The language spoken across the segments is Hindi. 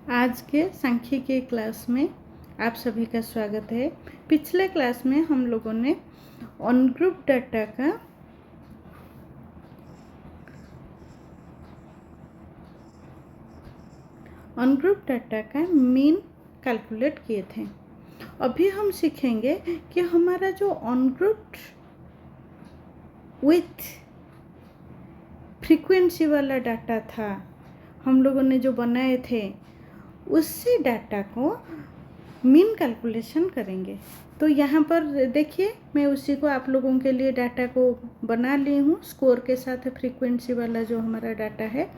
आज के सांख्यिकी क्लास में आप सभी का स्वागत है। पिछले क्लास में हम लोगों ने अनग्रुप डाटा का मीन कैलकुलेट किए थे। अभी हम सीखेंगे कि हमारा जो अनग्रुप्ड विथ फ्रीक्वेंसी वाला डाटा था, हम लोगों ने जो बनाए थे, उससे डाटा को मीन कैलकुलेशन करेंगे। तो यहाँ पर देखिए, मैं उसी को आप लोगों के लिए डाटा को बना ली हूँ। स्कोर के साथ फ्रीक्वेंसी वाला जो हमारा डाटा है,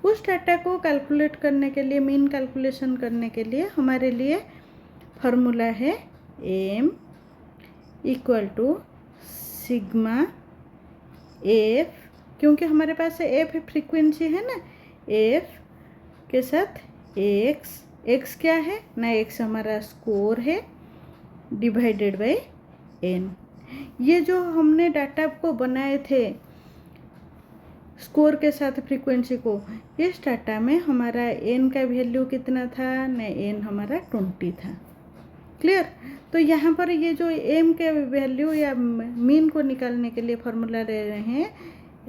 उस डाटा को कैलकुलेट करने के लिए, मीन कैलकुलेशन करने के लिए हमारे लिए फॉर्मूला है M equal to sigma F, क्योंकि हमारे पास एफ फ्रीक्वेंसी है ना, एफ के साथ एक्स क्या है ना, एक्स हमारा स्कोर है डिवाइडेड बाय एन। ये जो हमने डाटा को बनाए थे स्कोर के साथ फ्रीक्वेंसी को, इस डाटा में हमारा एन का वैल्यू कितना था ना, एन हमारा 20 था। क्लियर। तो यहाँ पर ये जो एम के वैल्यू या मीन को निकालने के लिए फॉर्मूला ले रहे हैं,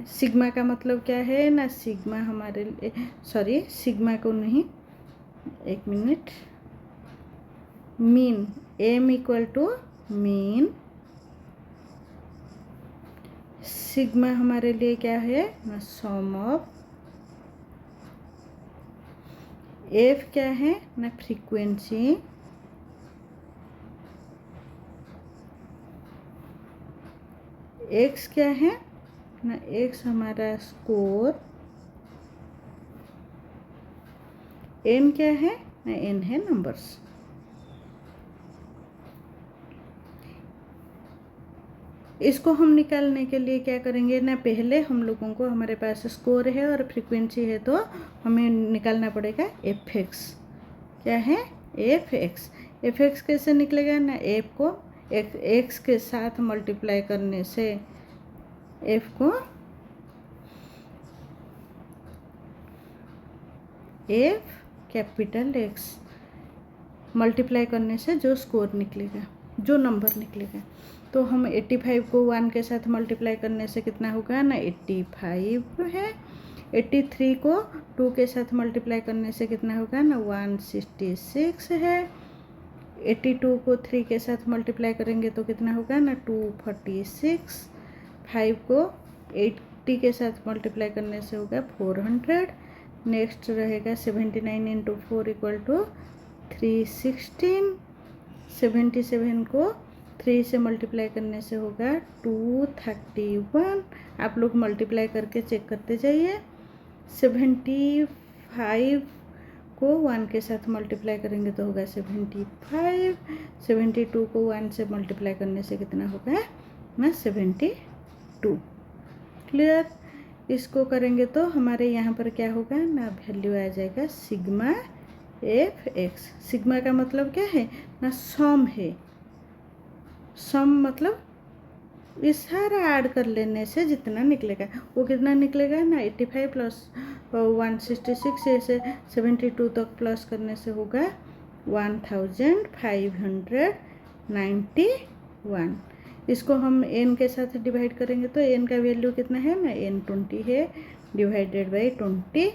सिग्मा का मतलब क्या है ना, सिग्मा हमारे सिग्मा को नहीं, एक minute, mean, M equal to mean, sigma हमारे लिए क्या है ना, सम ऑफ, एफ क्या है ना, फ्रीक्वेंसी, एक्स क्या है ना, एक्स हमारा स्कोर, एन क्या है ना, एन है नंबर्स। इसको हम निकालने के लिए क्या करेंगे ना, पहले हम लोगों को, हमारे पास स्कोर है और फ्रीक्वेंसी है, तो हमें निकालना पड़ेगा एफ एक्स। क्या है एफ एक्स। एफ एक्स कैसे निकलेगा ना, एफ को एक्स के साथ मल्टीप्लाई करने से, एफ को एफ कैपिटल एक्स मल्टीप्लाई करने से जो स्कोर निकलेगा, जो नंबर निकलेगा, तो हम 85 को 1 के साथ मल्टीप्लाई करने से कितना होगा ना, 85 है। 83 को 2 के साथ मल्टीप्लाई करने से कितना होगा ना, 166 है। 82 को 3 के साथ मल्टीप्लाई करेंगे तो कितना होगा ना, 246। 5 को 80 के साथ मल्टीप्लाई करने से होगा 400। नेक्स्ट रहेगा 79 इंटू 4 इक्वल टू 316। 77 को 3 से मल्टीप्लाई करने से होगा 231। आप लोग मल्टीप्लाई करके चेक करते जाइए। 75 को 1 के साथ मल्टीप्लाई करेंगे तो होगा 75। 72 को 1 से मल्टीप्लाई करने से कितना होगा ना, 72। क्लियर। इसको करेंगे तो हमारे यहाँ पर क्या होगा ना, वैल्यू आ जाएगा सिग्मा एफ एक्स। सिग्मा का मतलब क्या है ना, सम है। सम मतलब इस सारा ऐड कर लेने से जितना निकलेगा वो कितना निकलेगा ना, 85 प्लस 166 ऐसे 72 तक प्लस करने से होगा 1591। इसको हम एन के साथ डिवाइड करेंगे तो एन का वैल्यू कितना है ना, एन 20 है, डिवाइडेड बाई 20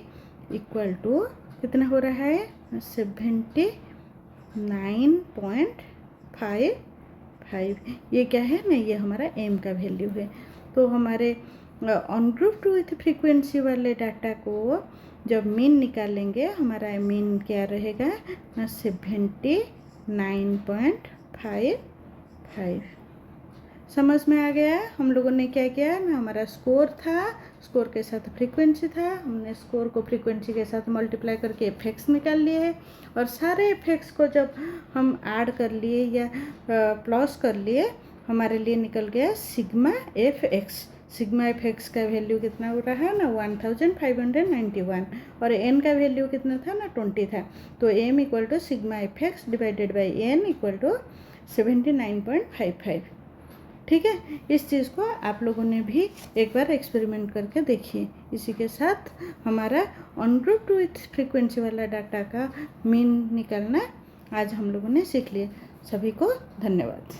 इक्वल टू कितना हो रहा है 79.55। ये क्या है ना, ये हमारा एम का वैल्यू है। तो हमारे अनग्रुप्ड विथ फ्रीक्वेंसी वाले डाटा को जब मीन निकालेंगे, हमारा मीन क्या रहेगा ना, 79.55। समझ में आ गया। हम लोगों ने क्या किया ना, हमारा स्कोर था, स्कोर के साथ फ्रीक्वेंसी था, हमने स्कोर को फ्रीक्वेंसी के साथ मल्टीप्लाई करके एफेक्ट्स निकाल लिए हैं, और सारे एफेक्ट्स को जब हम ऐड कर लिए या प्लस कर लिए, हमारे लिए निकल गया sigma F x. Sigma F x का वैल्यू कितना हो रहा है ना, 1591, और एन का वैल्यू कितना था ना, 20 था। तो M equal to sigma F X divided by N equal to 79.55। ठीक है, इस चीज़ को आप लोगों ने भी एक बार एक्सपेरिमेंट करके देखिए। इसी के साथ हमारा on group two with frequency वाला डाटा का मीन निकालना आज हम लोगों ने सीख लिया। सभी को धन्यवाद।